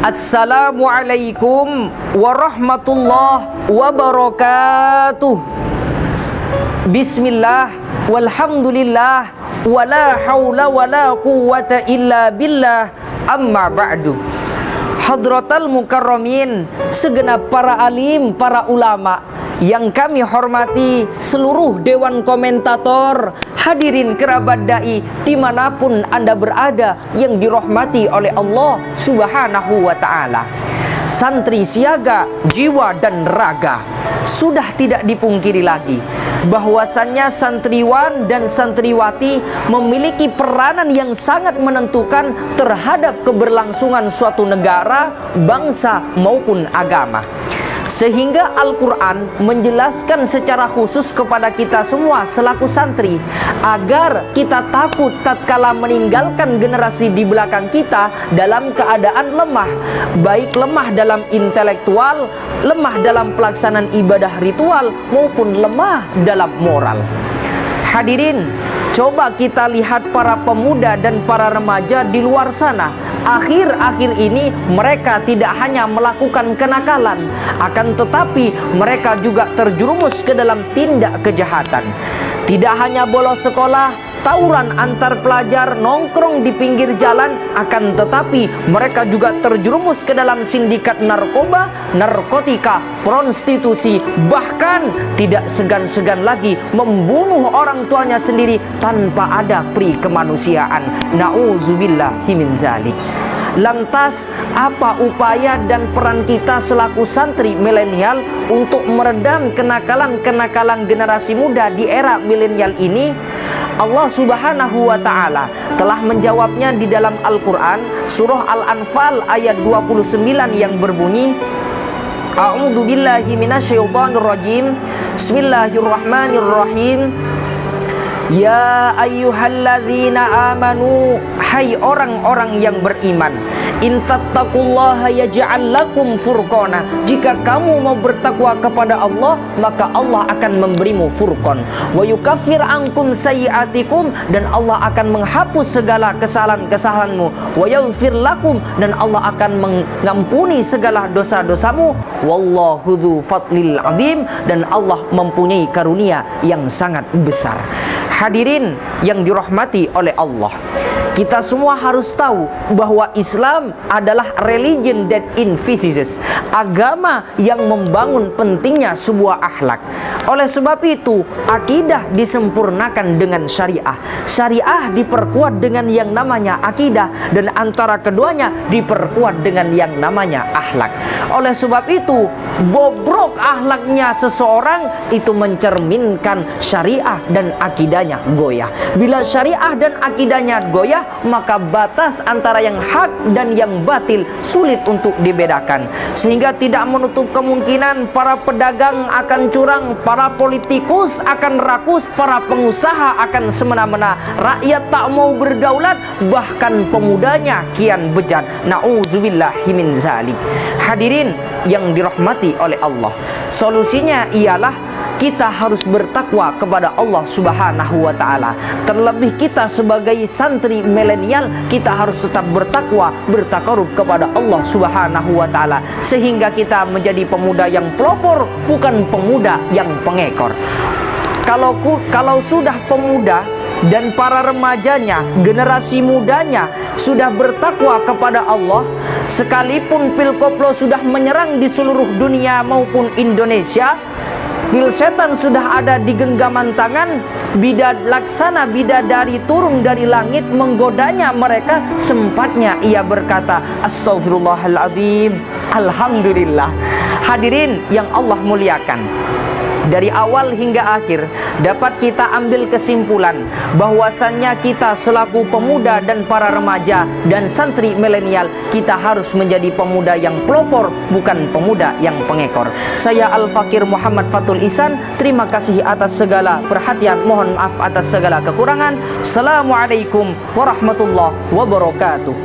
Assalamualaikum warahmatullahi wabarakatuh. Bismillah, walhamdulillah, wala haula wala quwwata illa billah, amma ba'du. Hadratal mukarramin, segenap para alim, para ulama yang kami hormati, seluruh dewan komentator, hadirin kerabat dai dimanapun Anda berada yang dirahmati oleh Allah Subhanahu wa ta'ala. Santri siaga jiwa dan raga, sudah tidak dipungkiri lagi bahwasannya santriwan dan santriwati memiliki peranan yang sangat menentukan terhadap keberlangsungan suatu negara, bangsa maupun agama. Sehingga Al-Quran menjelaskan secara khusus kepada kita semua selaku santri, agar kita takut tatkala meninggalkan generasi di belakang kita dalam keadaan lemah, baik lemah dalam intelektual, lemah dalam pelaksanaan ibadah ritual, maupun lemah dalam moral. Hadirin, coba kita lihat para pemuda dan para remaja di luar sana. Akhir-akhir ini mereka tidak hanya melakukan kenakalan, akan tetapi mereka juga terjerumus ke dalam tindak kejahatan. Tidak hanya bolos sekolah, tawuran antar pelajar, nongkrong di pinggir jalan, akan tetapi mereka juga terjerumus ke dalam sindikat narkoba, narkotika, prostitusi, bahkan tidak segan-segan lagi membunuh orang tuanya sendiri tanpa ada pri kemanusiaan. Na'udzubillahi min zalik. Lantas, apa upaya dan peran kita selaku santri milenial untuk meredam kenakalan-kenakalan generasi muda di era milenial ini? Allah Subhanahu wa ta'ala telah menjawabnya di dalam Al-Quran, surah Al-Anfal ayat 29 yang berbunyi, A'udzu billahi minasyaitonir rajim. Bismillahirrahmanirrahim. Ya ayyuhalladzina amanu, hai orang-orang yang beriman, in tattaqullaha yaj'al lakum furqana, jika kamu mau bertakwa kepada Allah, maka Allah akan memberimu furqan. Wa yukaffir ankum sayyi'atikum, dan Allah akan menghapus segala kesalahan-kesalahanmu. Wa yaghfir lakum, dan Allah akan mengampuni segala dosa-dosamu. Wallahu dzu fadlil adzim, dan Allah mempunyai karunia yang sangat besar. Hadirin yang dirahmati oleh Allah, kita semua harus tahu bahwa Islam adalah religion that emphasizes, agama yang membangun pentingnya sebuah akhlak. Oleh sebab itu, akidah disempurnakan dengan syariah, syariah diperkuat dengan yang namanya akidah, dan antara keduanya diperkuat dengan yang namanya akhlak. Oleh sebab itu, bobrok akhlaknya seseorang itu mencerminkan syariah dan akidahnya goyah. Bila syariah dan akidahnya goyah, maka batas antara yang hak dan yang batil sulit untuk dibedakan, sehingga tidak menutup kemungkinan para pedagang akan curang, para politikus akan rakus, para pengusaha akan semena-mena, rakyat tak mau berdaulat, bahkan pemudanya kian bejat. Na'udzubillahi min zalik. Hadirin yang dirahmati oleh Allah, solusinya ialah kita harus bertakwa kepada Allah Subhanahu wa ta'ala. Terlebih kita sebagai santri milenial, kita harus tetap bertakwa, bertakarub kepada Allah Subhanahu wa ta'ala, sehingga kita menjadi pemuda yang pelopor, bukan pemuda yang pengekor. Kalau sudah pemuda dan para remajanya, generasi mudanya sudah bertakwa kepada Allah, sekalipun pil koplo sudah menyerang di seluruh dunia maupun Indonesia, pil setan sudah ada di genggaman tangan, laksana bidadari turun dari langit menggodanya mereka, sempatnya ia berkata, Astaghfirullahaladzim, Alhamdulillah. Hadirin yang Allah muliakan, dari awal hingga akhir dapat kita ambil kesimpulan bahwasannya kita selaku pemuda dan para remaja dan santri milenial, kita harus menjadi pemuda yang pelopor, bukan pemuda yang pengekor. Saya Al-Fakir Muhammad Fatul Ihsan, terima kasih atas segala perhatian, mohon maaf atas segala kekurangan. Assalamualaikum warahmatullahi wabarakatuh.